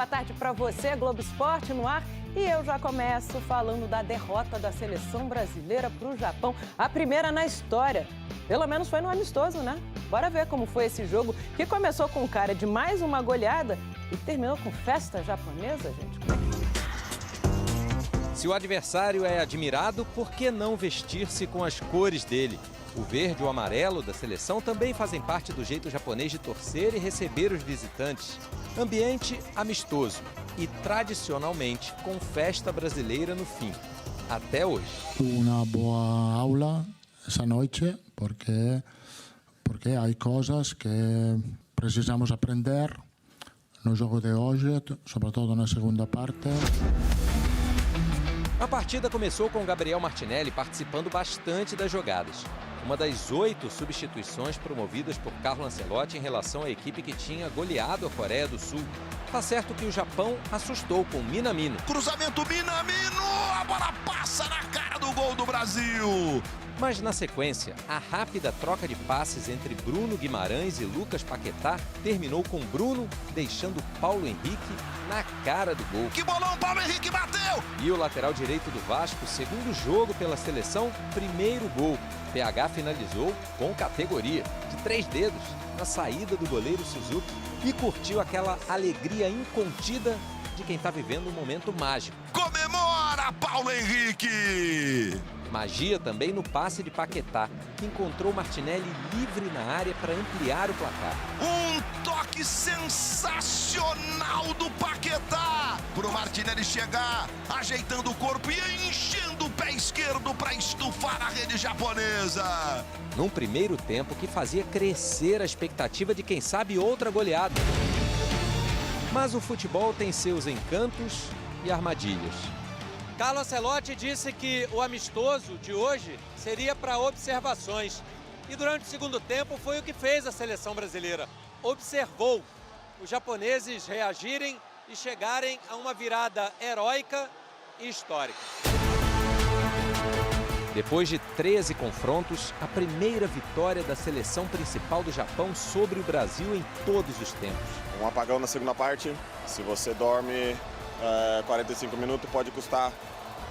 tarde para você, Globo Esporte no ar. E eu já começo falando da derrota da seleção brasileira para o Japão. A primeira na história. Pelo menos foi no amistoso, né? Bora ver como foi esse jogo, que começou com cara de mais uma goleada e terminou com festa japonesa, gente. Se o adversário é admirado, por que não vestir-se com as cores dele? O verde e o amarelo da seleção também fazem parte do jeito japonês de torcer e receber os visitantes. Ambiente amistoso e, tradicionalmente, com festa brasileira no fim. Até hoje. Uma boa aula essa noite, porque há coisas que precisamos aprender no jogo de hoje, sobretudo na segunda parte. A partida começou com Gabriel Martinelli participando bastante das jogadas. Uma das 8 substituições promovidas por Carlo Ancelotti em relação à equipe que tinha goleado a Coreia do Sul. Tá certo que o Japão assustou com Minamino. Cruzamento Minamino, a bola passa na cara do gol do Brasil. Mas na sequência, a rápida troca de passes entre Bruno Guimarães e Lucas Paquetá terminou com Bruno deixando Paulo Henrique na cara do gol. Que bolão, Paulo Henrique bateu! E o lateral direito do Vasco, segundo jogo pela seleção, primeiro gol. PH finalizou com categoria, de 3 dedos, na saída do goleiro Suzuki e curtiu aquela alegria incontida de quem está vivendo um momento mágico. Comemora, Paulo Henrique! Magia também no passe de Paquetá, que encontrou Martinelli livre na área para ampliar o placar. Um toque sensacional do Paquetá pro Martinelli chegar, ajeitando o corpo e enchendo o pé esquerdo para estufar a rede japonesa. Num primeiro tempo que fazia crescer a expectativa de quem sabe outra goleada. Mas o futebol tem seus encantos e armadilhas. Carlo Ancelotti disse que o amistoso de hoje seria para observações. E durante o segundo tempo foi o que fez a seleção brasileira. Observou os japoneses reagirem e chegarem a uma virada heróica e histórica. Depois de 13 confrontos, a primeira vitória da seleção principal do Japão sobre o Brasil em todos os tempos. Um apagão na segunda parte, se você dorme 45 minutos, pode custar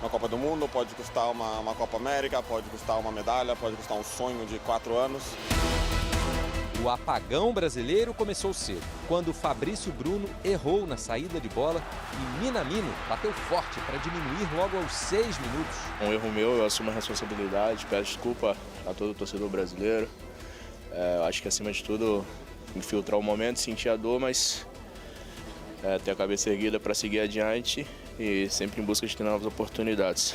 uma Copa do Mundo, pode custar uma Copa América, pode custar uma medalha, pode custar um sonho de 4 anos. O apagão brasileiro começou cedo, quando Fabrício Bruno errou na saída de bola e Minamino bateu forte para diminuir logo aos 6 minutos. Um erro meu, eu assumo a responsabilidade, peço desculpa a todo o torcedor brasileiro. Acho que acima de tudo, infiltrar o momento, sentir a dor, mas ter a cabeça erguida para seguir adiante e sempre em busca de ter novas oportunidades.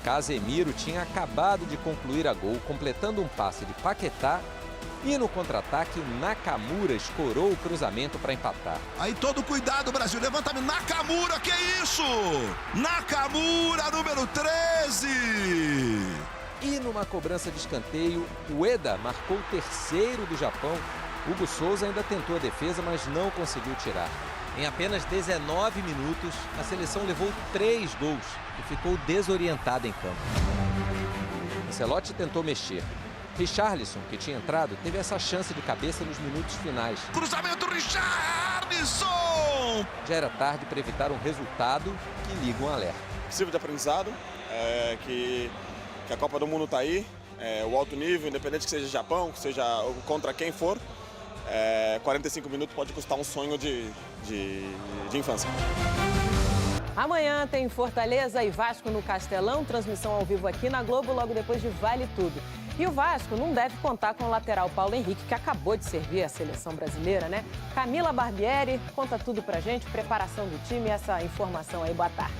Casemiro tinha acabado de concluir a gol, completando um passe de Paquetá e no contra-ataque Nakamura escorou o cruzamento para empatar. Aí todo cuidado, Brasil, levantamento, Nakamura, que isso? Nakamura, número 13! E numa cobrança de escanteio, Ueda marcou o terceiro do Japão. Hugo Souza ainda tentou a defesa, mas não conseguiu tirar. Em apenas 19 minutos, a seleção levou 3 gols e ficou desorientada em campo. Ancelotti tentou mexer. Richarlison, que tinha entrado, teve essa chance de cabeça nos minutos finais. Cruzamento, Richarlison! Já era tarde para evitar um resultado que liga um alerta. Possível de aprendizado, que a Copa do Mundo está aí, o alto nível, independente que seja Japão, que seja contra quem for, 45 minutos pode custar um sonho de infância. Amanhã tem Fortaleza e Vasco no Castelão, transmissão ao vivo aqui na Globo, logo depois de Vale Tudo. E o Vasco não deve contar com o lateral Paulo Henrique, que acabou de servir a seleção brasileira, né? Camila Barbieri conta tudo pra gente, preparação do time, essa informação aí. Boa tarde.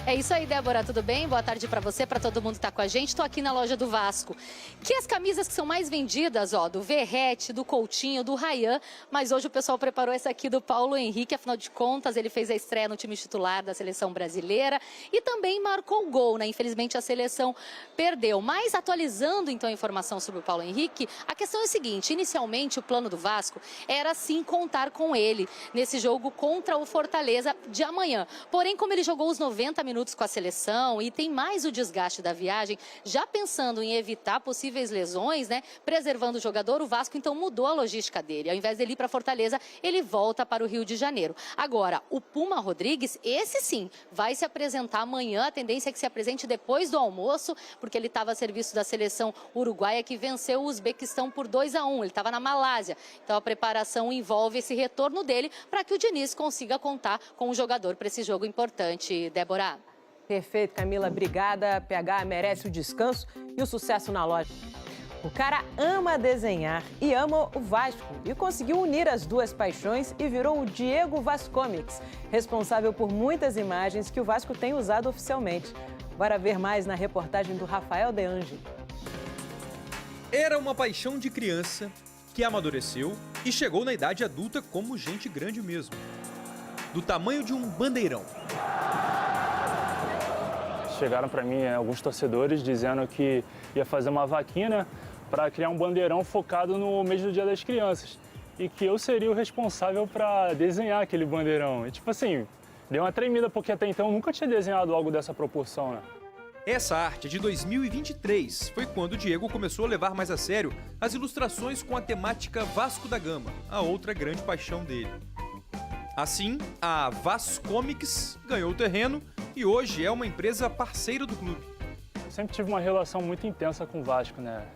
É isso aí, Débora, tudo bem? Boa tarde para você, para todo mundo que tá com a gente. Estou aqui na loja do Vasco. Que as camisas que são mais vendidas, ó, do Verrete, do Coutinho, do Ryan, mas hoje o pessoal preparou essa aqui do Paulo Henrique, afinal de contas, ele fez a estreia no time titular da seleção brasileira e também marcou o gol, né? Infelizmente a seleção perdeu. Mas atualizando então a informação sobre o Paulo Henrique, a questão é a seguinte: inicialmente o plano do Vasco era sim contar com ele nesse jogo contra o Fortaleza de amanhã. Porém, como ele jogou os 90 minutos minutos com a seleção e tem mais o desgaste da viagem, já pensando em evitar possíveis lesões, né? Preservando o jogador, o Vasco então mudou a logística dele. Ao invés dele ir para Fortaleza, ele volta para o Rio de Janeiro. Agora, o Puma Rodrigues, esse sim, vai se apresentar amanhã. A tendência é que se apresente depois do almoço, porque ele estava a serviço da seleção uruguaia que venceu o Uzbequistão por 2-1. Ele estava na Malásia. Então a preparação envolve esse retorno dele para que o Diniz consiga contar com o jogador para esse jogo importante, Débora. Perfeito, Camila. Obrigada. PH merece o descanso e o sucesso na loja. O cara ama desenhar e ama o Vasco e conseguiu unir as duas paixões e virou o Diego Vascomics, responsável por muitas imagens que o Vasco tem usado oficialmente. Bora ver mais na reportagem do Rafael De Ange. Era uma paixão de criança que amadureceu e chegou na idade adulta como gente grande mesmo. Do tamanho de um bandeirão. Chegaram para mim alguns torcedores dizendo que ia fazer uma vaquinha para criar um bandeirão focado no mês do Dia das Crianças. E que eu seria o responsável para desenhar aquele bandeirão. E tipo assim, deu uma tremida porque até então eu nunca tinha desenhado algo dessa proporção, né? Essa arte é de 2023. Foi quando o Diego começou a levar mais a sério as ilustrações com a temática Vasco da Gama, a outra grande paixão dele. Assim, a Vascomics ganhou terreno e hoje é uma empresa parceira do clube. Eu sempre tive uma relação muito intensa com o Vasco, né?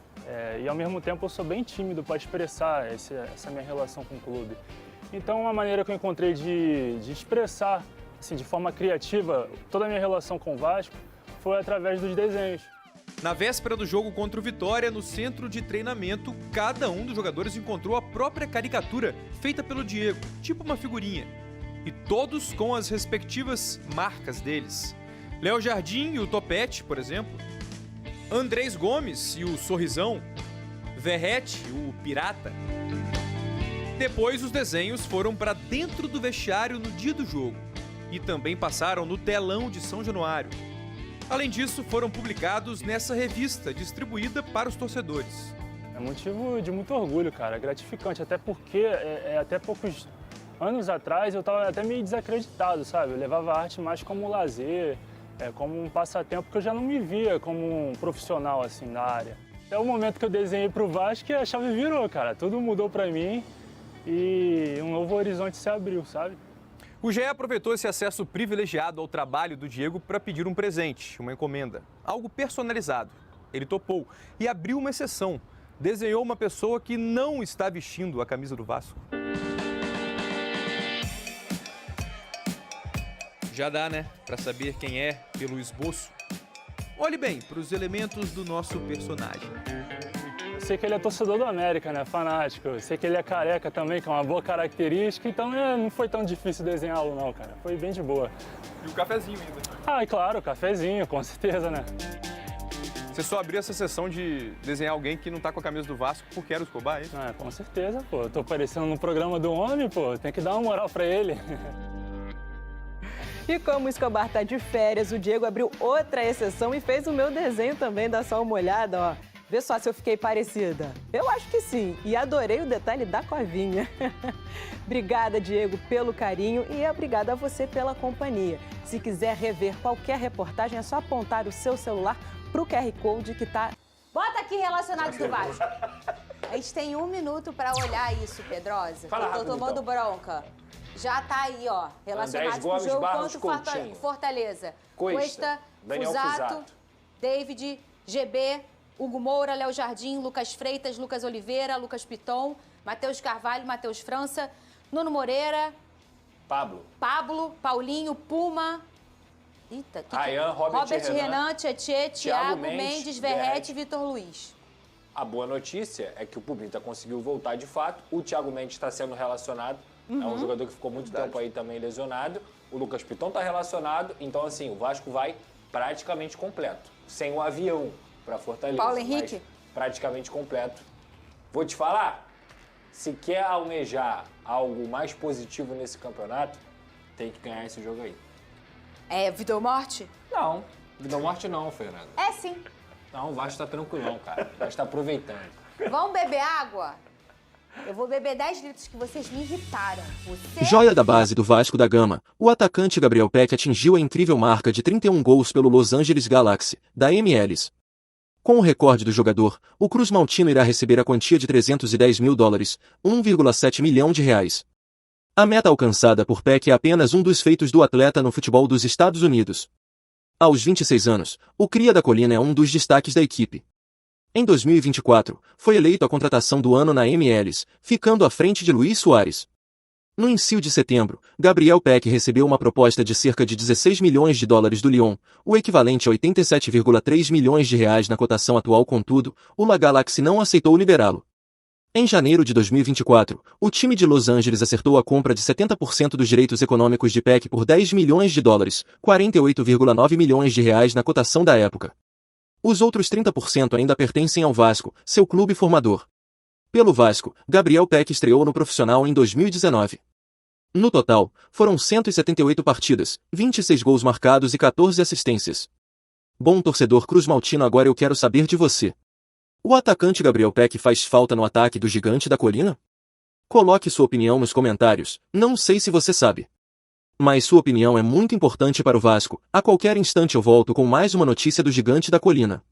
E ao mesmo tempo eu sou bem tímido para expressar essa minha relação com o clube. Então uma maneira que eu encontrei de expressar assim, de forma criativa toda a minha relação com o Vasco foi através dos desenhos. Na véspera do jogo contra o Vitória, no centro de treinamento, cada um dos jogadores encontrou a própria caricatura feita pelo Diego, tipo uma figurinha. E todos com as respectivas marcas deles. Léo Jardim e o Topete, por exemplo. Andrés Gomes e o Sorrisão. Verrete, o Pirata. Depois os desenhos foram para dentro do vestiário no dia do jogo. E também passaram no telão de São Januário. Além disso, foram publicados nessa revista, distribuída para os torcedores. É motivo de muito orgulho, cara, é gratificante, até porque até poucos anos atrás eu estava até meio desacreditado, sabe? Eu levava a arte mais como lazer, como um passatempo, porque eu já não me via como um profissional assim na área. Até o momento que eu desenhei para o Vasco que a chave virou, cara, tudo mudou para mim e um novo horizonte se abriu, sabe? O GE aproveitou esse acesso privilegiado ao trabalho do Diego para pedir um presente, uma encomenda, algo personalizado. Ele topou e abriu uma exceção. Desenhou uma pessoa que não está vestindo a camisa do Vasco. Já dá, né, para saber quem é pelo esboço. Olhe bem para os elementos do nosso personagem. Eu sei que ele é torcedor do América, né? Fanático. Eu sei que ele é careca também, que é uma boa característica, então não foi tão difícil desenhá-lo não, cara. Foi bem de boa. E o cafezinho ainda. Ah, e claro, o cafezinho, com certeza, né? Você só abriu essa sessão de desenhar alguém que não tá com a camisa do Vasco porque era o Escobar, é isso? Ah, com certeza, pô. Eu tô aparecendo no programa do homem, pô. Tem que dar uma moral pra ele. E como o Escobar tá de férias, o Diego abriu outra exceção e fez o meu desenho também. Dá só uma olhada, ó. Vê só se eu fiquei parecida. Eu acho que sim. E adorei o detalhe da covinha. Obrigada, Diego, pelo carinho e obrigada a você pela companhia. Se quiser rever qualquer reportagem, é só apontar o seu celular pro QR Code que tá... Bota aqui relacionados do Vasco. A gente tem 1 minuto para olhar isso, Pedrosa. Fala rápido, eu tô tomando bronca. Já tá aí, ó. Relacionados com o jogo contra o Fortaleza. Cuesta, Fuzato, David, GB, Hugo Moura, Léo Jardim, Lucas Freitas, Lucas Oliveira, Lucas Piton, Matheus Carvalho, Matheus França, Nuno Moreira, Pablo, Paulinho, Puma, Ryan, Robert Renan, Tietê, Thiago Mendes, Verrete e Vitor Luiz. A boa notícia é que o Pumita conseguiu voltar de fato. O Thiago Mendes está sendo relacionado. É um jogador que ficou muito tempo aí também lesionado. O Lucas Piton está relacionado. Então, assim, o Vasco vai praticamente completo. Sem o avião para Fortaleza. Paulo Henrique? Praticamente completo. Vou te falar, se quer almejar algo mais positivo nesse campeonato, tem que ganhar esse jogo aí. É vida ou morte? Não, vida ou morte não, Fernanda. É sim. Não, o Vasco tá tranquilão, cara. O Vasco tá aproveitando. Vamos beber água? Eu vou beber 10 litros que vocês me irritaram. Você... Joia da base do Vasco da Gama, o atacante Gabriel Peck atingiu a incrível marca de 31 gols pelo Los Angeles Galaxy, da MLS. Com o recorde do jogador, o Cruz Maltino irá receber a quantia de $310 mil, 1,7 milhão de reais. A meta alcançada por Peck é apenas um dos feitos do atleta no futebol dos Estados Unidos. Aos 26 anos, o cria da colina é um dos destaques da equipe. Em 2024, foi eleito a contratação do ano na MLS, ficando à frente de Luís Soares. No início de setembro, Gabriel Peck recebeu uma proposta de cerca de $16 milhões do Lyon, o equivalente a 87,3 milhões de reais na cotação atual. Contudo, o La Galaxy não aceitou liberá-lo. Em janeiro de 2024, o time de Los Angeles acertou a compra de 70% dos direitos econômicos de Peck por $10 milhões, 48,9 milhões de reais na cotação da época. Os outros 30% ainda pertencem ao Vasco, seu clube formador. Pelo Vasco, Gabriel Peck estreou no profissional em 2019. No total, foram 178 partidas, 26 gols marcados e 14 assistências. Bom torcedor Cruz Maltino, agora eu quero saber de você. O atacante Gabriel Peck faz falta no ataque do Gigante da Colina? Coloque sua opinião nos comentários, não sei se você sabe. Mas sua opinião é muito importante para o Vasco. A qualquer instante eu volto com mais uma notícia do Gigante da Colina.